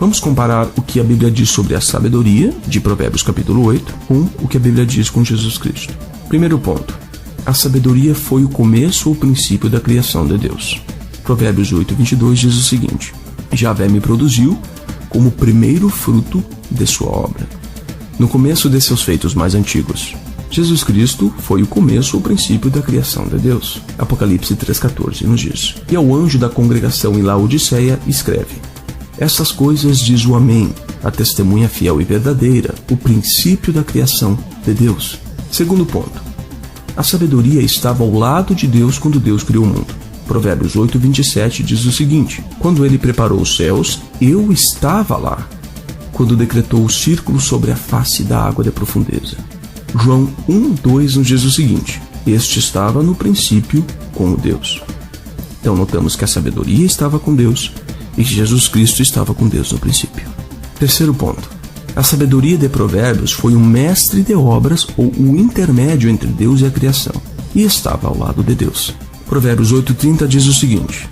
Vamos comparar o que a Bíblia diz sobre a sabedoria, de Provérbios capítulo 8, com o que a Bíblia diz com Jesus Cristo. Primeiro ponto. A sabedoria foi o começo ou princípio da criação de Deus. Provérbios 8, 22 diz o seguinte: Javé me produziu como primeiro fruto de sua obra, no começo de seus feitos mais antigos. Jesus Cristo foi o começo ou princípio da criação de Deus. Apocalipse 3,14 nos diz. E ao anjo da congregação em Laodiceia escreve: Essas coisas diz o Amém, a testemunha fiel e verdadeira, o princípio da criação de Deus. Segundo ponto. A sabedoria estava ao lado de Deus quando Deus criou o mundo. Provérbios 8, 27 diz o seguinte: Quando ele preparou os céus, eu estava lá. Quando decretou o círculo sobre a face da água de profundeza. João 1, 2 nos diz o seguinte: Este estava no princípio com o Deus. Então notamos que a sabedoria estava com Deus e que Jesus Cristo estava com Deus no princípio. Terceiro ponto. A sabedoria de Provérbios foi o mestre de obras ou o intermédio entre Deus e a criação, e estava ao lado de Deus. Provérbios 8,30 diz o seguinte: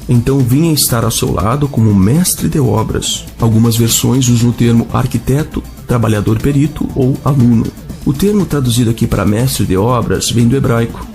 Então vinha estar ao seu lado como mestre de obras. Algumas versões usam o termo arquiteto, trabalhador perito ou aluno. O termo traduzido aqui para mestre de obras vem do hebraico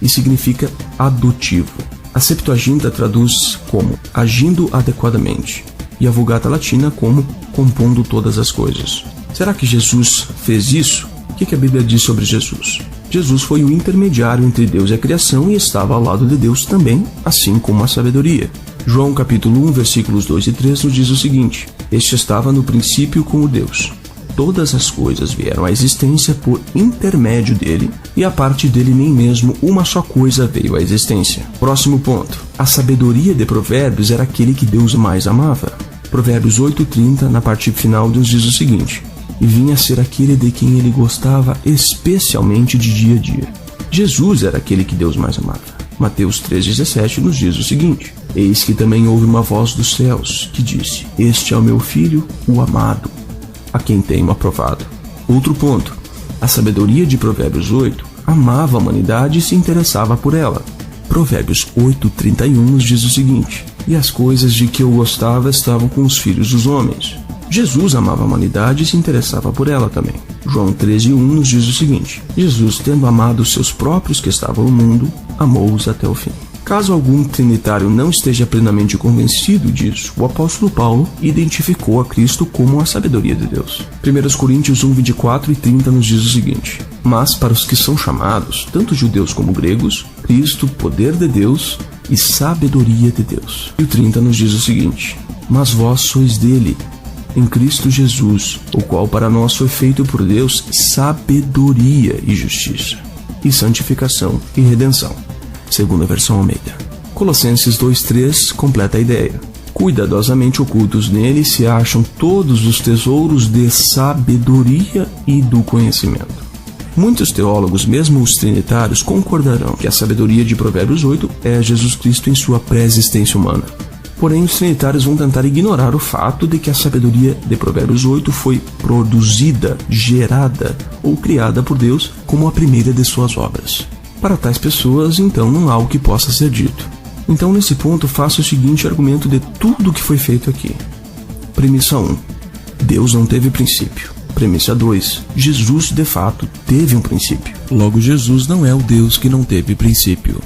e significa adotivo. A Septuaginta traduz como agindo adequadamente e a Vulgata Latina como compondo todas as coisas. Será que Jesus fez isso? O que a Bíblia diz sobre Jesus? Jesus foi o intermediário entre Deus e a criação e estava ao lado de Deus também, assim como a sabedoria. João capítulo 1, versículos 2 e 3 nos diz o seguinte: Este estava no princípio com o Deus. Todas as coisas vieram à existência por intermédio dele, e a parte dele nem mesmo uma só coisa veio à existência. Próximo ponto. A sabedoria de Provérbios era aquele que Deus mais amava. Provérbios 8,30, na parte final, nos diz o seguinte: E vinha a ser aquele de quem ele gostava especialmente de dia a dia. Jesus era aquele que Deus mais amava. Mateus 3,17 nos diz o seguinte: Eis que também houve uma voz dos céus, que disse: Este é o meu filho, o amado, a quem tenho aprovado. Outro ponto. A sabedoria de Provérbios 8 amava a humanidade e se interessava por ela. Provérbios 8,31 nos diz o seguinte: E as coisas de que eu gostava estavam com os filhos dos homens. Jesus amava a humanidade e se interessava por ela também. João 13,1 nos diz o seguinte: Jesus, tendo amado os seus próprios que estavam no mundo, amou-os até o fim. Caso algum trinitário não esteja plenamente convencido disso, o apóstolo Paulo identificou a Cristo como a sabedoria de Deus. 1 Coríntios 1, 24 e 30 nos diz o seguinte: Mas para os que são chamados, tanto judeus como gregos, Cristo, poder de Deus e sabedoria de Deus. E o 30 nos diz o seguinte: Mas vós sois dele, em Cristo Jesus, o qual para nós foi feito por Deus sabedoria e justiça, e santificação e redenção. Segunda versão Almeida. Colossenses 2,3 completa a ideia. Cuidadosamente ocultos nele se acham todos os tesouros de sabedoria e do conhecimento. Muitos teólogos, mesmo os trinitários, concordarão que a sabedoria de Provérbios 8 é Jesus Cristo em sua pré-existência humana. Porém, os trinitários vão tentar ignorar o fato de que a sabedoria de Provérbios 8 foi produzida, gerada ou criada por Deus como a primeira de suas obras. Para tais pessoas, então, não há o que possa ser dito. Então, nesse ponto, faço o seguinte argumento de tudo o que foi feito aqui. Premissa 1. Deus não teve princípio. Premissa 2. Jesus, de fato, teve um princípio. Logo, Jesus não é o Deus que não teve princípio.